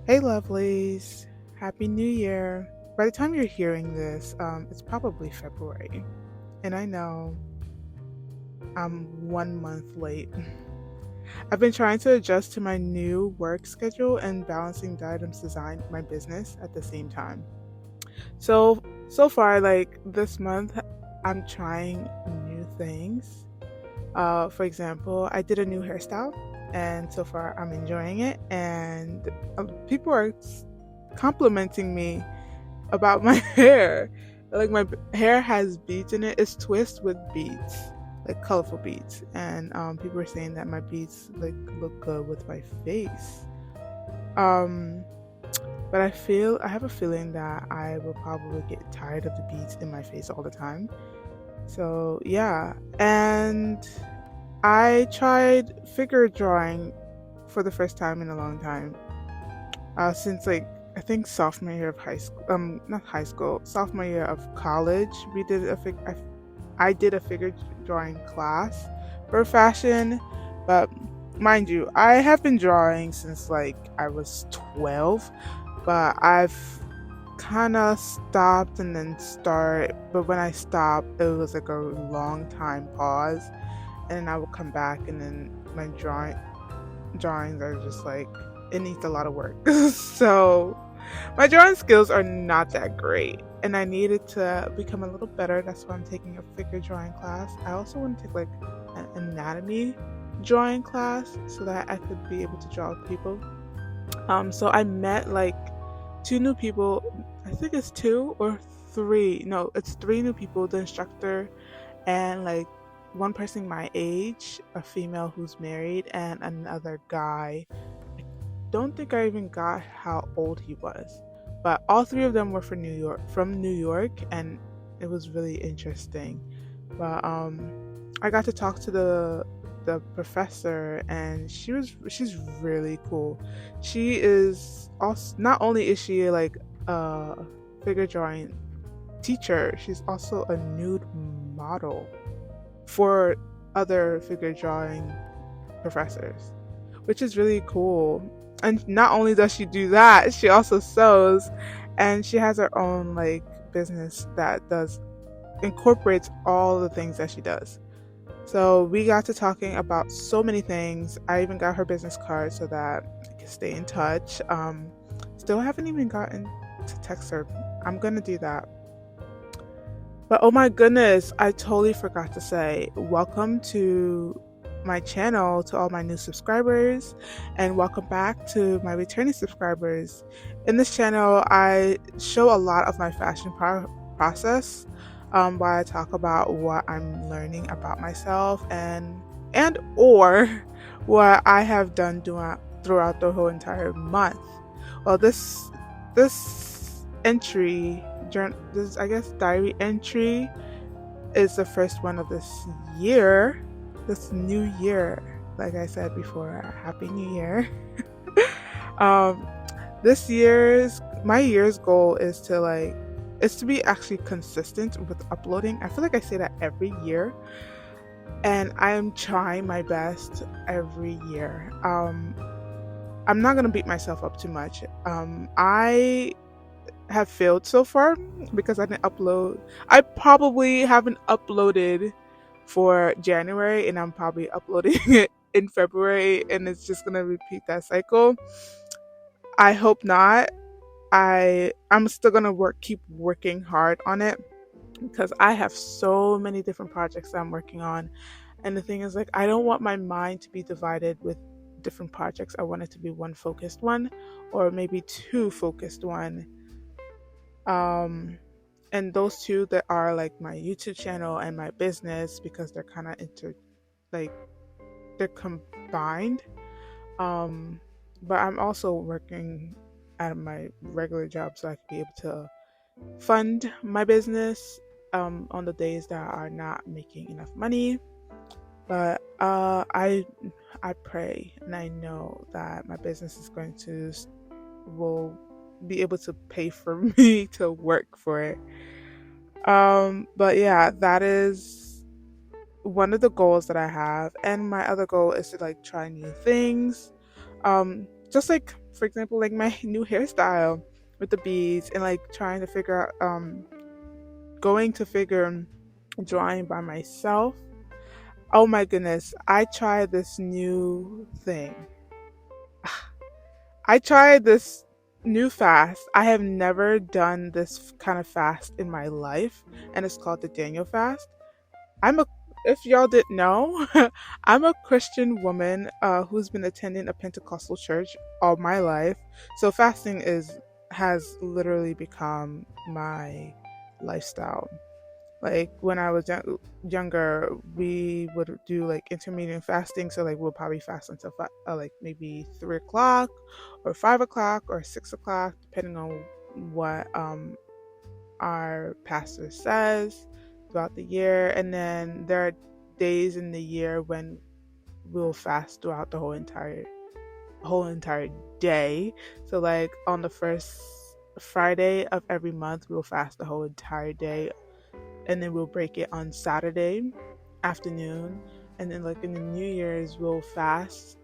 Hey, lovelies. Happy New Year. By the time you're hearing this, it's probably February. And I know I'm 1 month late. I've been trying to adjust to my new work schedule and balancing Diadem's design, my business at the same time. So far, like this month, I'm trying new things. For example, I did a new hairstyle, and so far I'm enjoying it. And people are complimenting me about my hair. Like my hair has beads in it. It's twist with beads, like colorful beads, and people are saying that my beads like look good with my face. Um, but I have a feeling that I will probably get tired of the beads in my face all the time. So yeah, and I tried figure drawing for the first time in a long time. Since like I think sophomore year of high school, not high school, sophomore year of college, we did I did a figure drawing class for fashion, but mind you, I have been drawing since like I was 12, but I've kind of stopped and then start. But when I stopped, it was like a long time pause, and then I would come back, and then my drawings are just like it needs a lot of work. So my drawing skills are not that great, and I needed to become a little better. That's why I'm taking a figure drawing class. I also want to take like an anatomy drawing class so that I could be able to draw people. So I met like two new people. I think it's two or three. No, it's three new people. The instructor and like one person my age, a female who's married, and another guy. Don't think I even got how old he was, but all three of them were from New York, and it was really interesting. But I got to talk to the professor, and she's really cool. She is also not only is she like a figure drawing teacher, she's also a nude model for other figure drawing professors, which is really cool. And not only does she do that, she also sews, and she has her own like business that does incorporates all the things that she does. So we got to talking about so many things. I even got her business card so that I can stay in touch. Still haven't even gotten to text her. I'm gonna do that. But oh my goodness, I totally forgot to say welcome to my channel to all my new subscribers, and welcome back to my returning subscribers. In this channel, I show a lot of my fashion process, while I talk about what I'm learning about myself and or what I have done throughout the whole entire month. Well, this this I guess diary entry is the first one of this year, this new year. Like I said before, Happy New Year. um, this year's my year's goal is to be actually consistent with uploading. I feel like I say that every year, and I am trying my best every year. I'm not gonna beat myself up too much. I have failed so far because I didn't upload. I probably haven't uploaded for January, and I'm probably uploading it in February, and it's just gonna repeat that cycle. I hope not. I'm still gonna keep working hard on it because I have so many different projects that I'm working on, and the thing is, like, I don't want my mind to be divided with different projects. I want it to be one focused one, or maybe two focused one. Um, and those two that are like my YouTube channel and my business, because they're kind of like they're combined. Um, but I'm also working at my regular job so I can be able to fund my business on the days that are not making enough money. But I pray and I know that my business is going to will be able to pay for me to work for it. But yeah, that is one of the goals that I have, and my other goal is to like try new things. just like, for example, like my new hairstyle with the beads, and like trying to figure out, going to figure drawing by myself. Oh my goodness, I tried this new thing. I tried this new fast. I have never done this kind of fast in my life, and it's called the Daniel fast. I'm a If y'all didn't know, I'm a Christian woman who's been attending a Pentecostal church all my life. So fasting is has literally become my lifestyle. Like when I was younger, we would do like intermittent fasting. So like we'll probably fast until like maybe 3 o'clock, or 5 o'clock, or 6 o'clock, depending on what our pastor says throughout the year. And then there are days in the year when we'll fast throughout the whole entire day. So like on the first Friday of every month, we'll fast the whole entire day, and then we'll break it on Saturday afternoon. And then like in the New Year's, we'll fast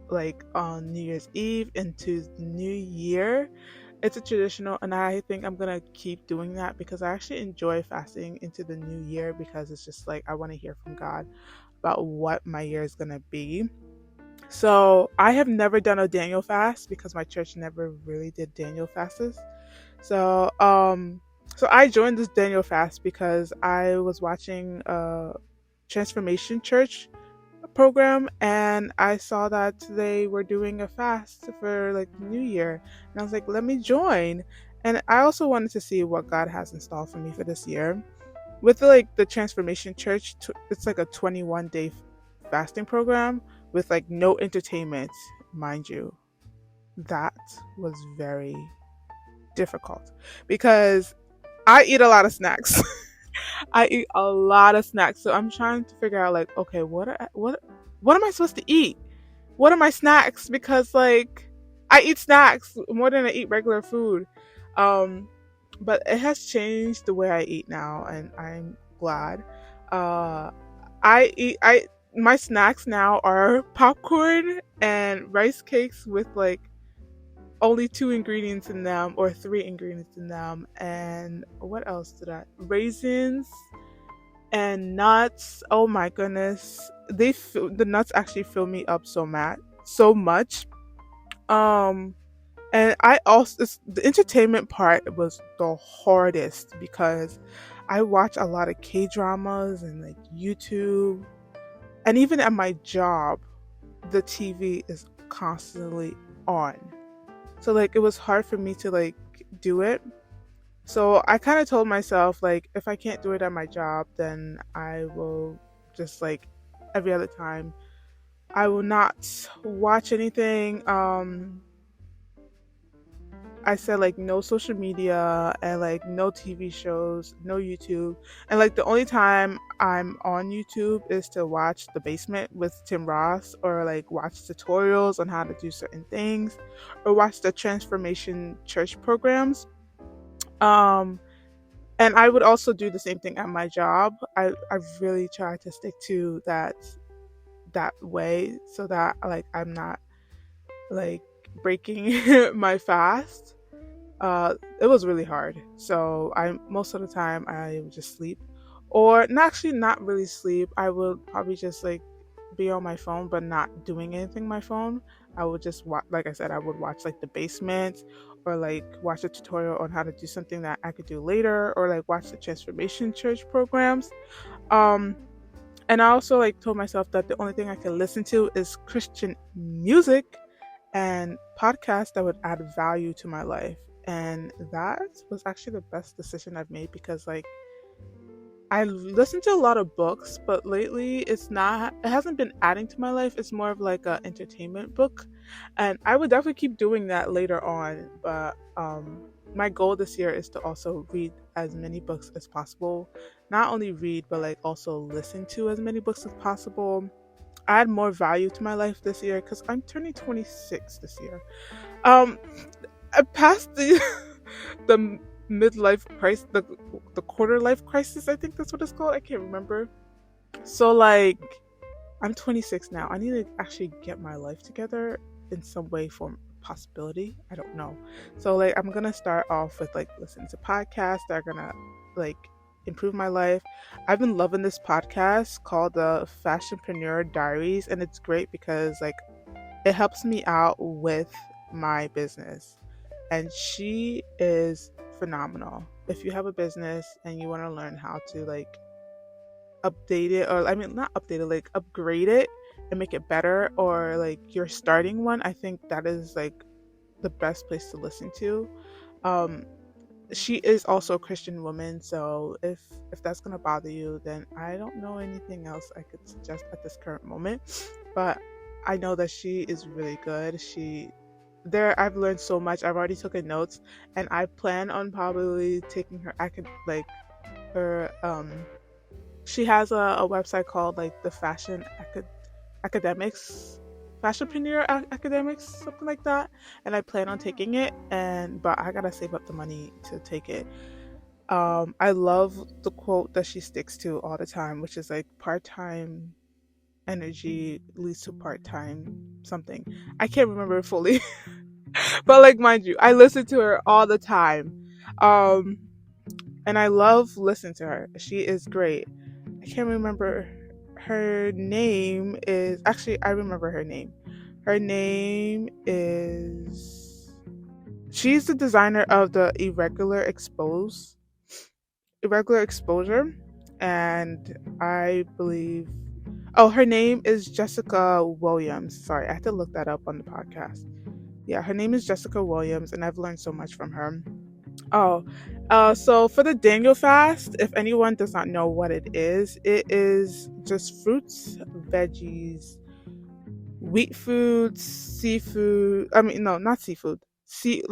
like on New Year's Eve into the New Year. It's a traditional, and I think I'm gonna keep doing that because I actually enjoy fasting into the new year, because it's just like I want to hear from God about what my year is gonna be. So I have never done a Daniel fast because my church never really did Daniel fasts. So so I joined this Daniel fast because I was watching a Transformation Church program, and I saw that they were doing a fast for like New Year, and I was like, let me join. And I also wanted to see what God has installed for me for this year. With like the Transformation Church, it's like a 21-day fasting program with like no entertainment, mind you. That was very difficult because I eat a lot of snacks. I eat a lot of snacks, so I'm trying to figure out like, okay, what am I supposed to eat? What are my snacks? Because like I eat snacks more than I eat regular food. Um, but it has changed the way I eat now, and I'm glad. Uh, I my snacks now are popcorn and rice cakes with like only two ingredients in them, or three ingredients in them, and what else did I? Raisins and nuts. Oh my goodness, the nuts actually fill me up so much. Um, and I also the entertainment part was the hardest because I watch a lot of K dramas and like YouTube, and even at my job, the TV is constantly on. So like it was hard for me to like do it. So I kind of told myself like if I can't do it at my job, then I will just like every other time I will not watch anything. I said like no social media, and like no TV shows, no YouTube. And like the only time I'm on YouTube is to watch The Basement with Tim Ross, or like watch tutorials on how to do certain things, or watch the Transformation Church programs. Um and I would also do the same thing at my job. I really try to stick to that way, so that like I'm not like breaking my fast. It was really hard. So I most of the time I would just sleep, or not, actually not really sleep. I would probably just like be on my phone, but not doing anything on my phone. I would just watch, like I said, I would watch like The Basement, or like watch a tutorial on how to do something that I could do later, or like watch the Transformation Church programs. Um, and I also like told myself that the only thing I can listen to is Christian music and podcasts that would add value to my life. And that was actually the best decision I've made, because like I listen to a lot of books, but lately it hasn't been adding to my life. It's more of like a entertainment book. And I would definitely keep doing that later on, but my goal this year is to also read as many books as possible. Not only read, but like also listen to as many books as possible. Add more value to my life this year, because I'm turning 26 this year. Um, I passed the the midlife crisis, the quarter life crisis. I think that's what it's called. I can't remember. So like, I'm 26 now. I need to actually get my life together. in some way form possibility. I don't know. So like I'm gonna start off with like listening to podcasts that are gonna like improve my life. I've been loving this podcast called the Fashionpreneur Diaries, and it's great because like it helps me out with my business. And she is phenomenal. If you have a business and you want to learn how to like update it, or I mean not update it, like upgrade it and make it better, or like you're starting one, I think that is like the best place to listen to. Um she is also a Christian woman, so if that's gonna bother you, then I don't know anything else I could suggest at this current moment. But I know that she is really good. I've learned so much. I've already taken notes, and I plan on probably taking her. I could like her. She has a website called like the Academics, Fashionpreneur Academics, something like that. And I plan on taking it, and but I gotta save up the money to take it. I love the quote that she sticks to all the time, which is like part time energy leads to part time something. I can't remember it fully, but like mind you, I listen to her all the time. Um, and I love listening to her. She is great. I can't remember her name is actually I remember her name. Her name is she's the designer of the irregular exposure, and I believe her name is Jessica Williams. Sorry, I had to look that up on the podcast. Yeah, her name is Jessica Williams, and I've learned so much from her. Oh, so for the Daniel fast, if anyone does not know what it is just fruits, veggies, wheat foods, seafood. I mean, no, not seafood. Sea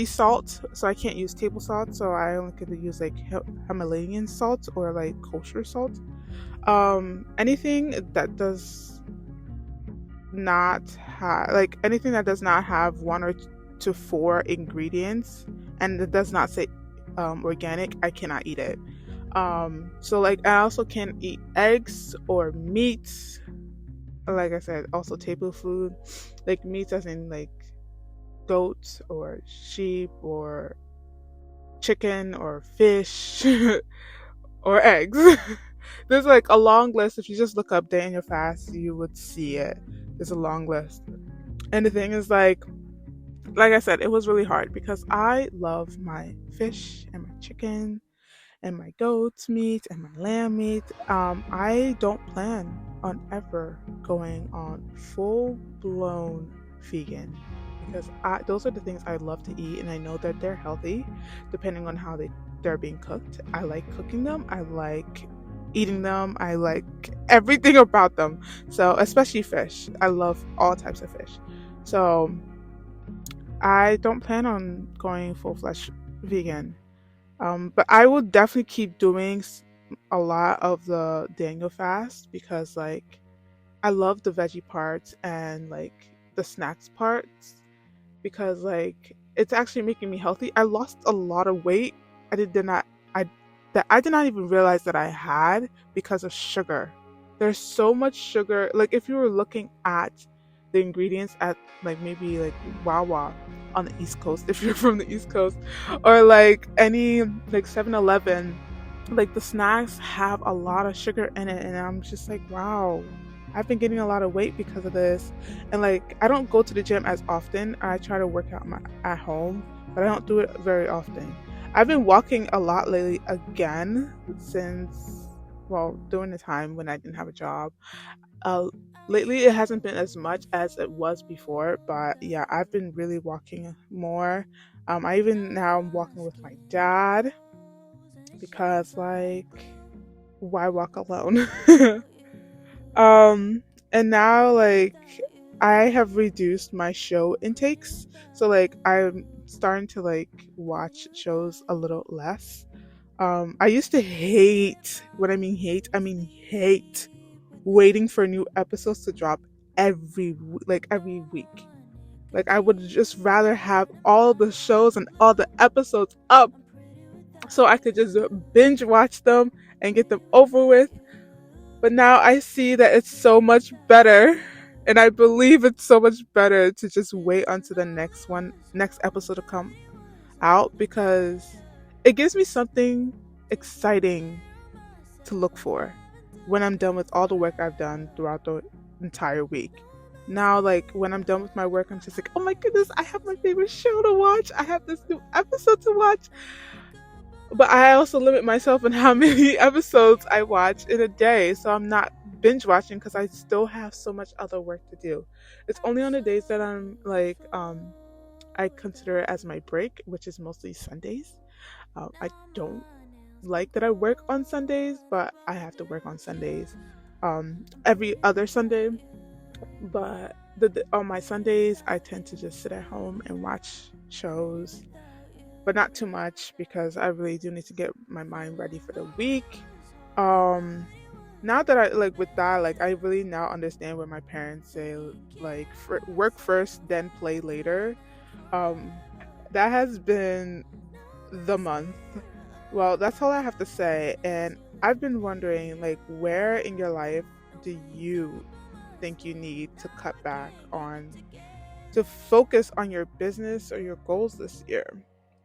salt. So I can't use table salt. So I only could use like Himalayan salt or like kosher salt. Anything that does not have like anything that does not have one or to four ingredients, and it does not say organic, I cannot eat it. So like I also can't eat eggs or meats. Like I said, also table food, like meats as in like goats or sheep or chicken or fish or eggs. There's like a long list. If you just look up Daniel fast, you would see it. There's a long list. And the thing is like I said, it was really hard because I love my fish and my chicken and my goat's meat and my lamb meat. I don't plan on ever going on full blown vegan because those are the things I love to eat, and I know that they're healthy depending on how they're being cooked. I like cooking them. I like eating them. I like everything about them. So especially fish. I love all types of fish. So I don't plan on going full flesh vegan. But I will definitely keep doing a lot of the Daniel fast because like I love the veggie parts and like the snacks parts because like it's actually making me healthy. I lost a lot of weight. I that I did not even realize that I had because of sugar. There's so much sugar. Like if you were looking at the ingredients at like maybe like Wawa on the East Coast, if you're from the East Coast, or like any like 7-Eleven, like the snacks have a lot of sugar in it, and I'm just like, wow, I've been getting a lot of weight because of this. And like I don't go to the gym as often. I try to work out at home, but I don't do it very often. I've been walking a lot lately again since during the time when I didn't have a job. Uh, Lately it hasn't been as much as it was before, but yeah, I've been really walking more. I even now I'm walking with my dad because like why walk alone? um and now like I have reduced my show intakes. So like I'm starting to like watch shows a little less. I used to hate, when I mean hate, I mean hate waiting for new episodes to drop every week. Like I would just rather have all the shows and all the episodes up so I could just binge watch them and get them over with. But now I see that it's so much better And I believe it's so much better to just wait until the next episode to come out because it gives me something exciting to look for when I'm done with all the work I've done throughout the entire week. Now, like when I'm done with my work, I'm just like, oh my goodness, I have my favorite show to watch. I have this new episode to watch. But I also limit myself in how many episodes I watch in a day. So I'm not binge watching because I still have so much other work to do. It's only on the days that I'm like, I consider it as my break, which is mostly Sundays. I don't like that I work on Sundays, but I have to work on Sundays every other Sunday. But on my Sundays, I tend to just sit at home and watch shows, but not too much because I really do need to get my mind ready for the week. Um, Now that I like with that, like I really now understand when my parents say like work first, then play later. Um, that has been the month. Well, that's all I have to say. And I've been wondering, like, where in your life do you think you need to cut back on to focus on your business or your goals this year?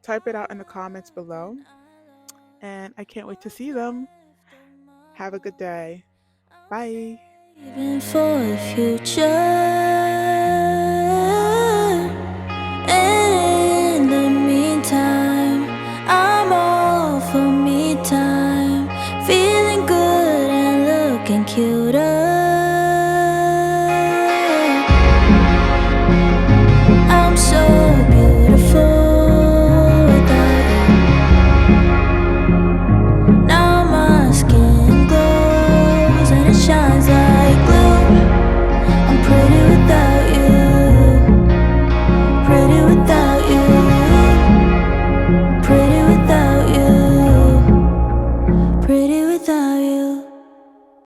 Type it out in the comments below, and I can't wait to see them. Have a good day. Bye. Even for the future. And in the meantime, I'm all for me time. Feeling good and looking cuter. I'm so beautiful without you. Now my skin glows and it shines like glue. I'm pretty without you. Pretty without you. Pretty without you. Pretty without you.